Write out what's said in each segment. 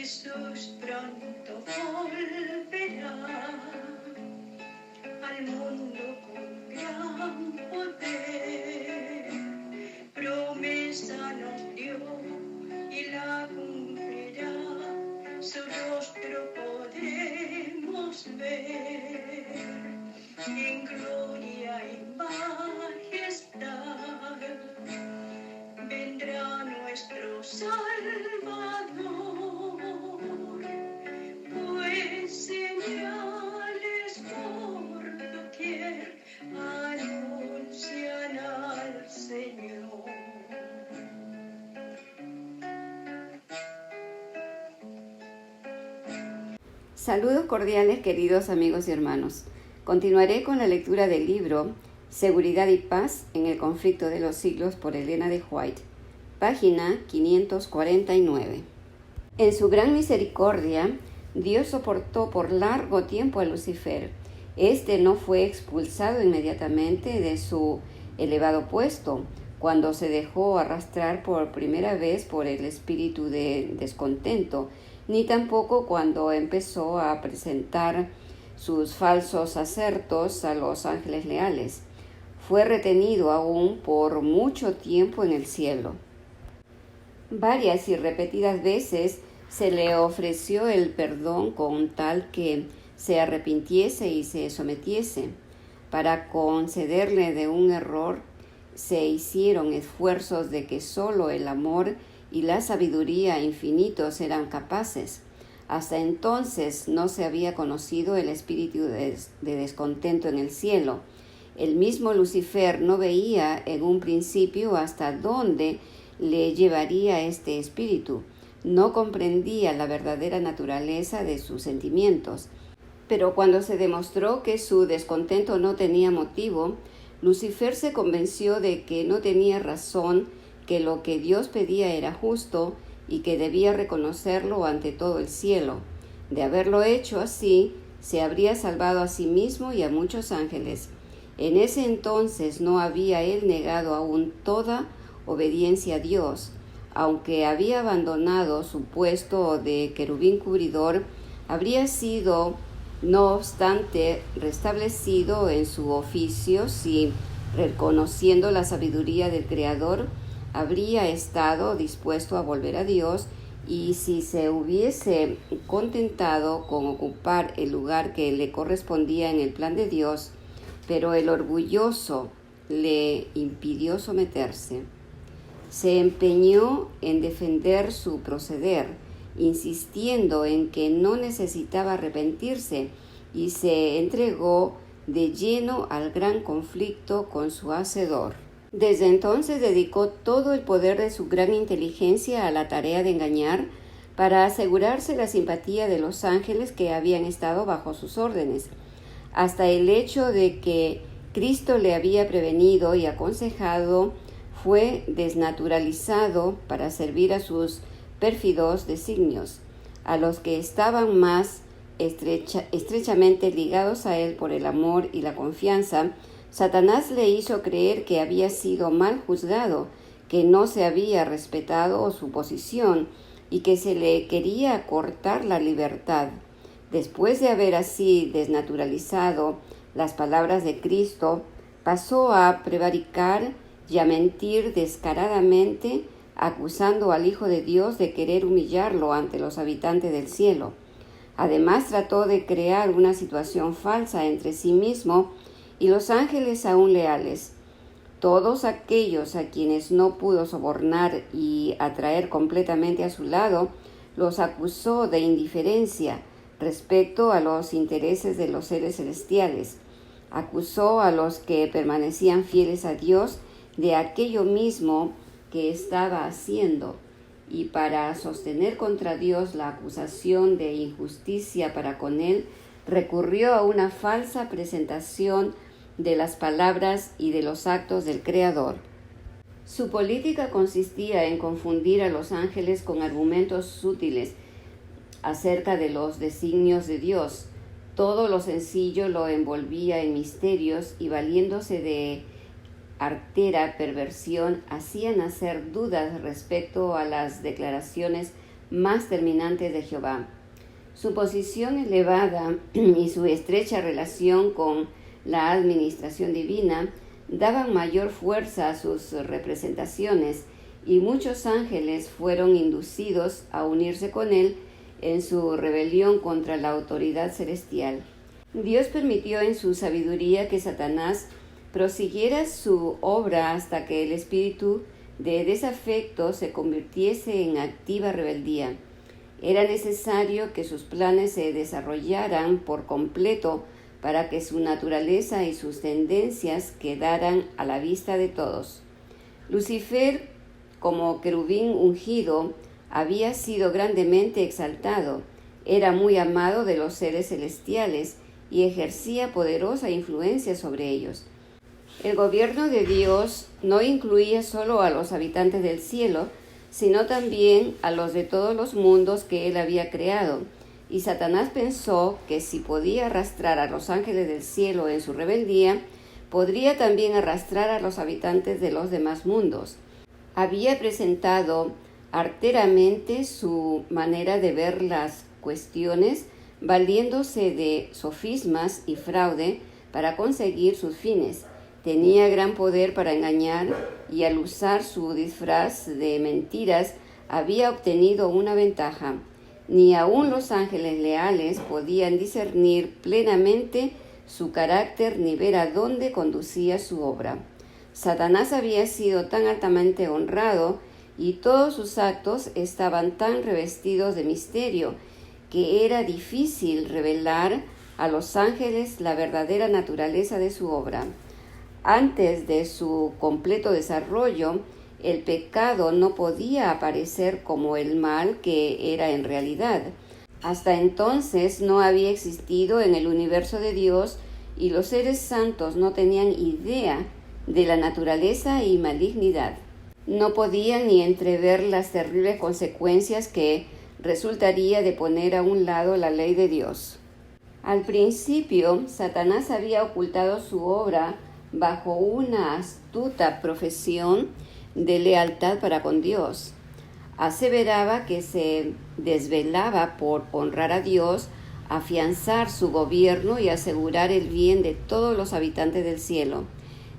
Jesús pronto volverá al mundo con gran poder. Promesa nos dio y la cumplirá, su rostro podremos ver. En gloria y majestad vendrá nuestro Salvador, pues señales por doquier anuncian al Señor. Saludos cordiales, queridos amigos y hermanos. Continuaré con la lectura del libro Seguridad y Paz en el Conflicto de los Siglos por Elena de White, página 549. En su gran misericordia, Dios soportó por largo tiempo a Lucifer. Este no fue expulsado inmediatamente de su elevado puesto, cuando se dejó arrastrar por primera vez por el espíritu de descontento, ni tampoco cuando empezó a presentar sus falsos asertos a los ángeles leales. Fue retenido aún por mucho tiempo en el cielo. Varias y repetidas veces se le ofreció el perdón con tal que se arrepintiese y se sometiese. Para concederle de un error se hicieron esfuerzos de que sólo el amor y la sabiduría infinitos eran capaces. Hasta entonces no se había conocido el espíritu de descontento en el cielo. El mismo Lucifer no veía en un principio hasta dónde le llevaría este espíritu. No comprendía la verdadera naturaleza de sus sentimientos. Pero cuando se demostró que su descontento no tenía motivo, Lucifer se convenció de que no tenía razón, que lo que Dios pedía era justo y que debía reconocerlo ante todo el cielo. De haberlo hecho así, se habría salvado a sí mismo y a muchos ángeles. En ese entonces no había él negado aún toda obediencia a Dios. Aunque había abandonado su puesto de querubín cubridor, habría sido, no obstante, restablecido en su oficio si, reconociendo la sabiduría del Creador, habría estado dispuesto a volver a Dios, y si se hubiese contentado con ocupar el lugar que le correspondía en el plan de Dios, pero el orgulloso le impidió someterse. Se empeñó en defender su proceder, insistiendo en que no necesitaba arrepentirse, y se entregó de lleno al gran conflicto con su Hacedor. Desde entonces dedicó todo el poder de su gran inteligencia a la tarea de engañar para asegurarse la simpatía de los ángeles que habían estado bajo sus órdenes, hasta el hecho de que Cristo le había prevenido y aconsejado fue desnaturalizado para servir a sus pérfidos designios. A los que estaban más estrechamente ligados a él por el amor y la confianza, Satanás le hizo creer que había sido mal juzgado, que no se había respetado su posición y que se le quería cortar la libertad. Después de haber así desnaturalizado las palabras de Cristo, pasó a prevaricar y a mentir descaradamente, acusando al Hijo de Dios de querer humillarlo ante los habitantes del cielo. Además, trató de crear una situación falsa entre sí mismo y los ángeles aún leales. Todos aquellos a quienes no pudo sobornar y atraer completamente a su lado, los acusó de indiferencia respecto a los intereses de los seres celestiales. Acusó a los que permanecían fieles a Dios de aquello mismo que estaba haciendo, y para sostener contra Dios la acusación de injusticia para con él, recurrió a una falsa presentación de las palabras y de los actos del Creador. Su política consistía en confundir a los ángeles con argumentos sutiles acerca de los designios de Dios. Todo lo sencillo lo envolvía en misterios y, valiéndose de artera perversión, hacía nacer dudas respecto a las declaraciones más terminantes de Jehová. Su posición elevada y su estrecha relación con la administración divina daban mayor fuerza a sus representaciones, y muchos ángeles fueron inducidos a unirse con él en su rebelión contra la autoridad celestial. Dios permitió en su sabiduría que Satanás prosiguiera su obra hasta que el espíritu de desafecto se convirtiese en activa rebeldía. Era necesario que sus planes se desarrollaran por completo para que su naturaleza y sus tendencias quedaran a la vista de todos. Lucifer, como querubín ungido, había sido grandemente exaltado, era muy amado de los seres celestiales y ejercía poderosa influencia sobre ellos. El gobierno de Dios no incluía solo a los habitantes del cielo, sino también a los de todos los mundos que él había creado. Y Satanás pensó que si podía arrastrar a los ángeles del cielo en su rebeldía, podría también arrastrar a los habitantes de los demás mundos. Había presentado arteramente su manera de ver las cuestiones, valiéndose de sofismas y fraude para conseguir sus fines. Tenía gran poder para engañar y al usar su disfraz de mentiras había obtenido una ventaja. Ni aun los ángeles leales podían discernir plenamente su carácter ni ver a dónde conducía su obra. Satanás había sido tan altamente honrado y todos sus actos estaban tan revestidos de misterio que era difícil revelar a los ángeles la verdadera naturaleza de su obra. Antes de su completo desarrollo, el pecado no podía aparecer como el mal que era en realidad. Hasta entonces no había existido en el universo de Dios y los seres santos no tenían idea de la naturaleza y malignidad. No podían ni entrever las terribles consecuencias que resultaría de poner a un lado la ley de Dios. Al principio, Satanás había ocultado su obra bajo una astuta profesión de lealtad para con Dios. Aseveraba que se desvelaba por honrar a Dios, afianzar su gobierno y asegurar el bien de todos los habitantes del cielo.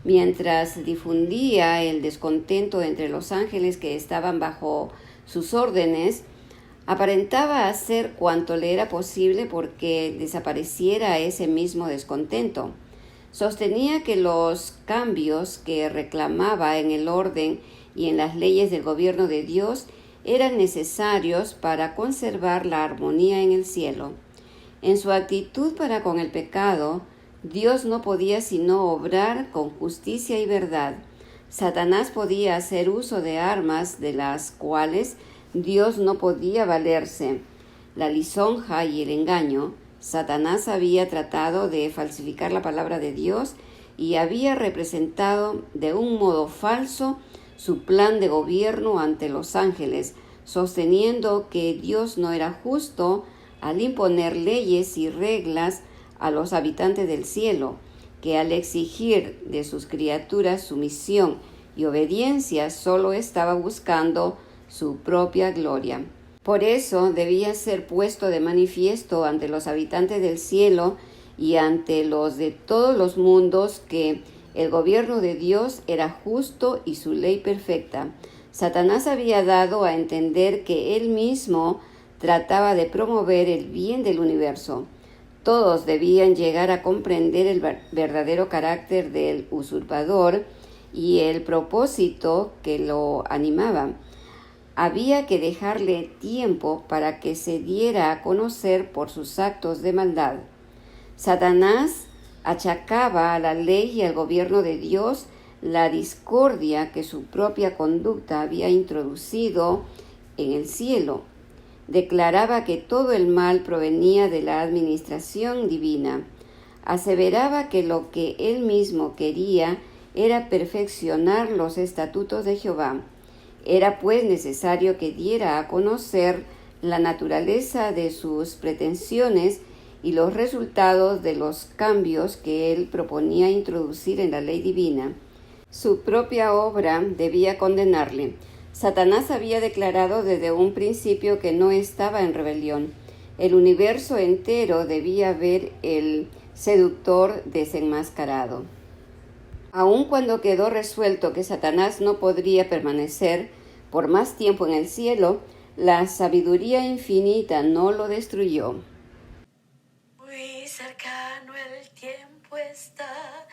Mientras difundía el descontento entre los ángeles que estaban bajo sus órdenes, aparentaba hacer cuanto le era posible porque desapareciera ese mismo descontento. Sostenía que los cambios que reclamaba en el orden y en las leyes del gobierno de Dios eran necesarios para conservar la armonía en el cielo. En su actitud para con el pecado, Dios no podía sino obrar con justicia y verdad. Satanás podía hacer uso de armas de las cuales Dios no podía valerse, la lisonja y el engaño. Satanás había tratado de falsificar la palabra de Dios y había representado de un modo falso su plan de gobierno ante los ángeles, sosteniendo que Dios no era justo al imponer leyes y reglas a los habitantes del cielo, que al exigir de sus criaturas sumisión y obediencia solo estaba buscando su propia gloria. Por eso debía ser puesto de manifiesto ante los habitantes del cielo y ante los de todos los mundos que el gobierno de Dios era justo y su ley perfecta. Satanás había dado a entender que él mismo trataba de promover el bien del universo. Todos debían llegar a comprender el verdadero carácter del usurpador y el propósito que lo animaba. Había que dejarle tiempo para que se diera a conocer por sus actos de maldad. Satanás achacaba a la ley y al gobierno de Dios la discordia que su propia conducta había introducido en el cielo. Declaraba que todo el mal provenía de la administración divina. Aseveraba que lo que él mismo quería era perfeccionar los estatutos de Jehová. Era pues necesario que diera a conocer la naturaleza de sus pretensiones y los resultados de los cambios que él proponía introducir en la ley divina. Su propia obra debía condenarle. Satanás había declarado desde un principio que no estaba en rebelión. El universo entero debía ver el seductor desenmascarado. Aun cuando quedó resuelto que Satanás no podría permanecer por más tiempo en el cielo, la sabiduría infinita no lo destruyó. Muy cercano el tiempo está